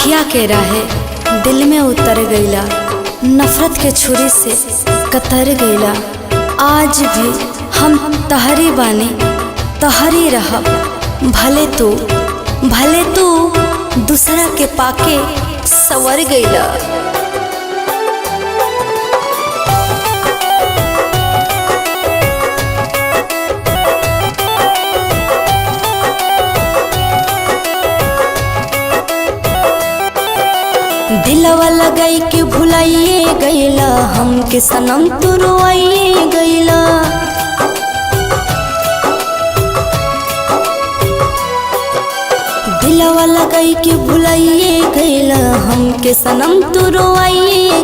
अखिया के राहे दिल में उतर गईला, नफरत के छुरी से कतर गईला। आज भी हम तहरी बानी, तहरी रहब। भले तू दूसरा के पाके सवर गईला। दिलवा लगाई के भुलाइए गईला, हमके सनम तू रोइए गईला। दिलवा लगाई के भुलाइए गईला, हमके सनम तू रोइए